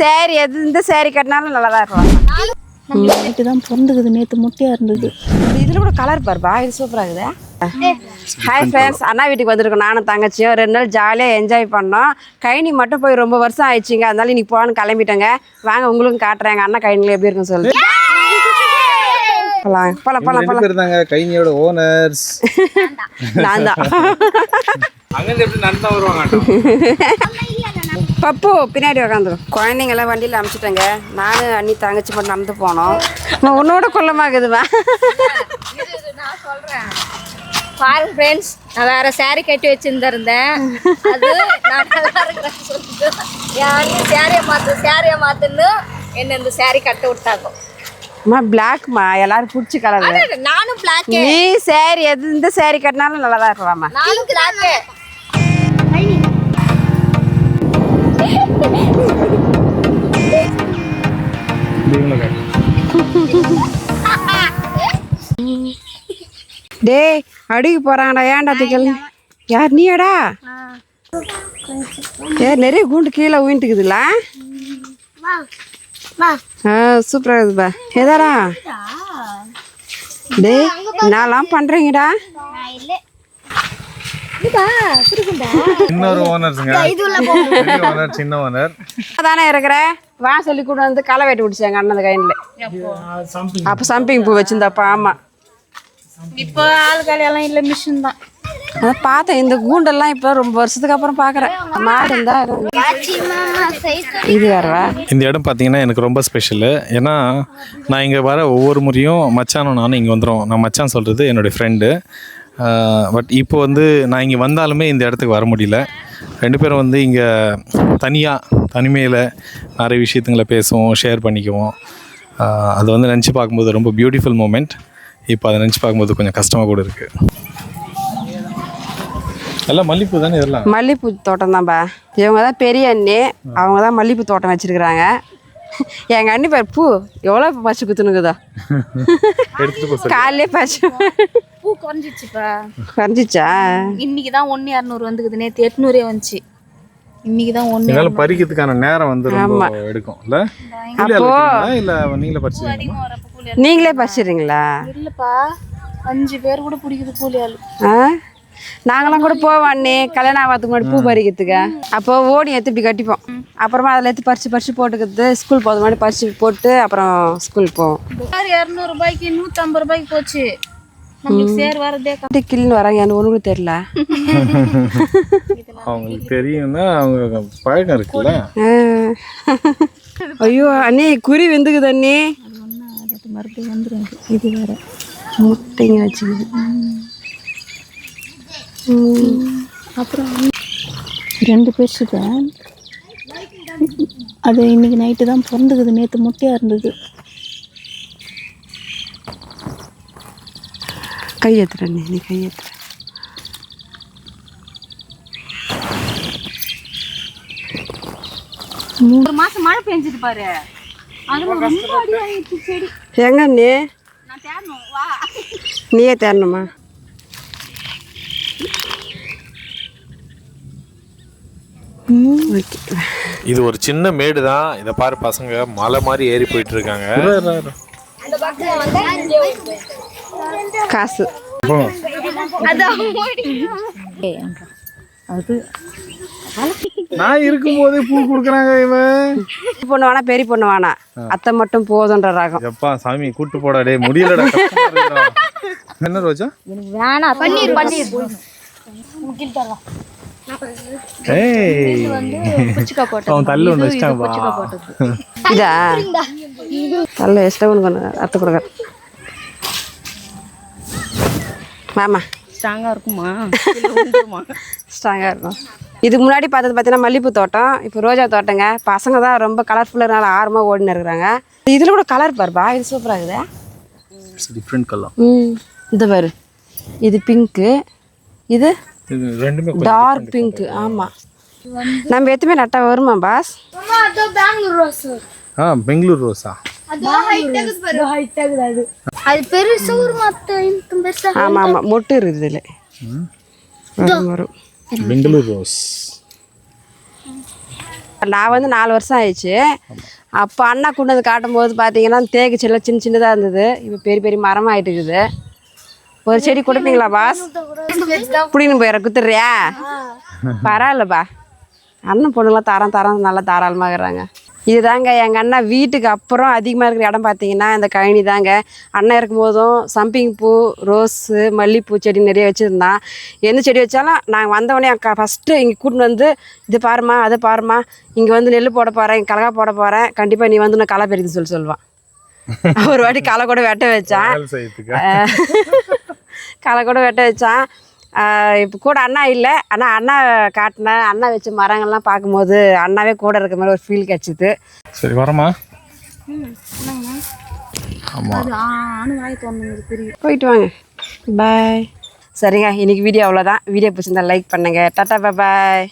சேரீ எந்த சேரீ கட்டினாலும் நல்லா தான் இருக்கும். நைட்டு தான் பிறந்துக்குது, நேற்று முட்டையாக இருந்தது. இதில் கூட கலர் பாருப்பா, இது சூப்பராக இருக்குது. ஹாய் ஃப்ரெண்ட்ஸ், அண்ணா வீட்டுக்கு வந்திருக்கோம். நானும் தங்கச்சியும் 2 நாள் ஜாலியாக என்ஜாய் பண்ணோம். கைனி மட்டும் போய் ரொம்ப வருஷம் ஆயிடுச்சிங்க, அதனால இன்னைக்கு போகலான்னு கிளம்பிட்டேங்க. வாங்க உங்களுக்கும் காட்டுறேன் எங்கள் அண்ணா கைனியில் எப்படி இருக்குன்னு சொல்லி. போலாம் போலாம் போலாம் போலாம். கைனியோட ஓனர்ஸ் நான் தான். அங்கேருந்து எப்படி நடந்து வருவாங்க? பப்பு பின்னாடி உக்காந்துரும். குழந்தைங்கெல்லாம் வண்டியில் அனுப்பிச்சிட்டேங்க. நானும் அண்ணி தங்கச்சி மட்டும் நடந்து போனோம். உன்னோட குள்ளமாகுதுவா. நான் சொல்கிறேன் பாருங்க ஃப்ரெண்ட்ஸ், நான் வேறு சாரீ கட்டி வச்சுருந்தேன். அது நான் நல்லா இருக்கிறேன்னு சொல்லிட்டு என் அண்ணி சாரியை மாற்றுன்னு என்ன இந்த சாரீ கட்ட விட்டாங்க. அம்மா பிளாக்மா, எல்லாரும் பிடிச்சி கலர். நானும் பிளாக். நீ சாரி எந்த சாரி கட்டினாலும் நல்லா தான் இருக்கலாமா. நானும் பிளாக். டேய் அடிக்க போறாங்கடா, ஏன்டா திக்கல்? யார் நீயாடா? நிறைய கூண்டு கீழே ஊயிட்டுக்குதுல. சூப்பராக இருக்குதுப்பா. எதாடா டேய் என்னலாம் பண்றீங்கடா? இன்னொரு ஓனர்ஸ்ங்க, ஓனர் சின்ன ஓனர் தானே இருக்கிற. வா சொல்லி கூட வந்து களை வெட்டி விடுச்சாங்க அண்ணன் கைனில். அப்போ சம்பிங் பூ வச்சிருந்தாப்பா. ஆமாம், இப்போ ஆள்காலையெல்லாம் இல்லை, மிஷின் தான். அதான் பார்த்தேன். இந்த கூண்டெல்லாம் இப்போ ரொம்ப வருஷத்துக்கு அப்புறம் பார்க்குறேன். மாடு இருந்தா இது வேறவா. இந்த இடம் பார்த்தீங்கன்னா எனக்கு ரொம்ப ஸ்பெஷலு. ஏன்னா நான் இங்கே வர ஒவ்வொரு முறையும் மச்சானும் நானும் இங்கே வந்துடும். நான் மச்சான் சொல்கிறது என்னுடைய ஃப்ரெண்டு. பட் இப்போ வந்து நான் இங்கே வந்தாலுமே இந்த இடத்துக்கு வர முடியல. 2 பேரும் வந்து இங்கே தனிமையில் நிறைய விஷயத்துங்களை பேசுவோம், ஷேர் பண்ணிக்குவோம். அதை வந்து நினச்சி பார்க்கும்போது ரொம்ப பியூட்டிஃபுல் மூமெண்ட். இப்போ அதை நினச்சி பார்க்கும்போது கொஞ்சம் கஷ்டமாக கூட இருக்குது. எல்லாம் மல்லிப்பூ தானே? இதெல்லாம் மல்லிப்பூ தோட்டம் தான்ப்பா. இவங்க தான் பெரிய அண்ணி, அவங்க தான் மல்லிப்பூ தோட்டம் வச்சுருக்குறாங்க. எங்கள் அண்ணி பேர் பூ எவ்வளோ பறிச்சு குத்துனுக்குதோ. காலையிலே பறிச்சு பூ குறைஞ்சிச்சுப்பா. குறைஞ்சிச்சா? இன்னைக்கு தான் 1,200 வந்துக்குது. நேற்று 800 வந்துச்சு. இன்னைக்கு தான் 1. என்னால பறிக்கிறதுக்கான நேரம் வந்து ரொம்ப எடுக்கும் இல்ல? அப்போ இல்ல நீங்களே பறிச்சீங்க? நீங்களே பறிச்சிடுறீங்களா? இல்லைப்பா, 5 பேர் கூட பிடிக்குது கூலி ஆள். நாங்களாம் கூட போவோம் அண்ணி, கல்யாணம் ஆகிறதுக்கு முன்னாடி பூ பறிக்கிறதுக்கு. அப்போ ஓடி எடுத்து இப்படி கட்டிப்போம். அப்புறமா அதில் எடுத்து பறிச்சு போட்டுக்கிறது. ஸ்கூல் போகிறது மாதிரி பறிச்சு போட்டு அப்புறம் ஸ்கூல் போவோம். 200 ரூபாய்க்கு 150 ரூபாய்க்கு போச்சு. நம்மளுக்கு சேர் வரதே கிளின்னு வராங்க, எனக்கு ஒன்று கூட தெரியல. அவங்களுக்கு தெரியும்னா அவங்க பழக்கம் இருக்குல்ல. ஐயோ அண்ணி, குறி வெந்துக்குது அண்ணி. மறுபடியும் வந்துடும். இது வேற முட்டைங்க வச்சுக்குது. அப்புறம் 2 பேர்ஷுதான். அது இன்னைக்கு நைட்டு தான் பிறந்துக்குது, நேற்று முட்டையாக இருந்தது. கையெத்துற நீ கையெத்துற. ஒரு மாசம் மழை பெஞ்சிட்டு பாரு. எங்க நீ? நான் தேடணும், வா. நீயே தேடணுமா? இது ஒரு சின்ன மேடு தான். இதை பாரு, பசங்க மலை மாதிரி ஏறி போயிட்டு இருக்காங்க. காசு அது நான் இருக்கும் போதே பூ கொடுக்குறாங்க. இவன் பொண்ணு வேணா, பெரிய பொண்ணு வேணா, அத்தை மட்டும் போதுன்ற ராகம். எப்பா சாமி கூட்டு போடா, டே முடியலடா. என்ன ரோஜா? எனக்கு வேணாம். பன்னீர் அவன் தள்ளு ஒன்று வச்சிட்டான். இதா தள்ள எஸ்டா ஒன்று அத்தை கொடுக்குற. மாமா ஸ்ட்ராங்காக இருக்குமா? ஸ்ட்ராங்காக இருக்கும். இதுக்கு முன்னாடி பார்த்தது பார்த்தீங்கன்னா மல்லிப்பூ தோட்டம், இப்போ ரோஜா தோட்டங்க. பசங்க தான் ரொம்ப கலர்ஃபுல்லாக ஆர்வமாக ஓடினு இருக்கிறாங்க. இதில் கூட கலர் பாருப்பா, இது சூப்பராக இருக்குது. Different colour. இந்த பாரு, இது பிங்க்கு, இது ரெண்டுமே டார்க் பிங்க். ஆமாம், நம்ம எதுவுமே நட்டா வருமா பாஸ்? பெங்களூர் ரோஸா? அது பெருசு ஒரு மத்த. ஆமாம் ஆமாம், மொட்டு இருக்குது இதில் வரும். பெங்களூர் ரோஸ். நான் வந்து 4 வருஷம் ஆயிடுச்சு. அப்போ அண்ணா கொண்டு வந்து காட்டும்போது பார்த்தீங்கன்னா தேக்கு செல்ல சின்ன சின்னதாக இருந்தது. இப்போ பெரிய பெரிய மரமாக ஆகிட்டு இருக்குது. ஒரு செடி கொடுப்பீங்களா பாஸ்? பிடின்னு போயிட குத்துறியா? பரவாயில்லப்பா, அண்ணன் பொண்ணுங்களாம் தரம் நல்லா தாராளமாக இருக்கிறாங்க. இதுதாங்க எங்கள் அண்ணா வீட்டுக்கு அப்புறம் அதிகமாக இருக்கிற இடம் பார்த்தீங்கன்னா இந்த கழனி தாங்க. அண்ணன் இருக்கும்போதும் சம்பிங் பூ, ரோஸு, மல்லிகைப்பூ செடி நிறைய வச்சுருந்தான். எந்த செடி வச்சாலும் நாங்கள் வந்தவொடனே ஃபஸ்ட்டு இங்கே கூட்டின்னு வந்து இது பாருமா அதை பாருமா, இங்கே வந்து நெல் போட போகிறேன், இங்கே கலகா போட போகிறேன், கண்டிப்பாக நீ வந்து நான் களை பெருக்குன்னு சொல்லுவான். ஒரு வாட்டி களை கூட வெட்ட வச்சான். களை கூட வெட்ட வச்சான். இப்போ கூட அண்ணா இல்லை, ஆனால் அண்ணா காட்டினேன். அண்ணா வச்ச மரங்கள்லாம் பார்க்கும்போது அண்ணாவே கூட இருக்கிற மாதிரி ஒரு ஃபீல் கிடச்சிது. சரி வரமா? போயிட்டு வாங்க, பாய். சரிங்க, இன்றைக்கி வீடியோ அவ்வளோதான். வீடியோ பிடிச்சிருந்தா லைக் பண்ணுங்கள். டாட்டா பாய்.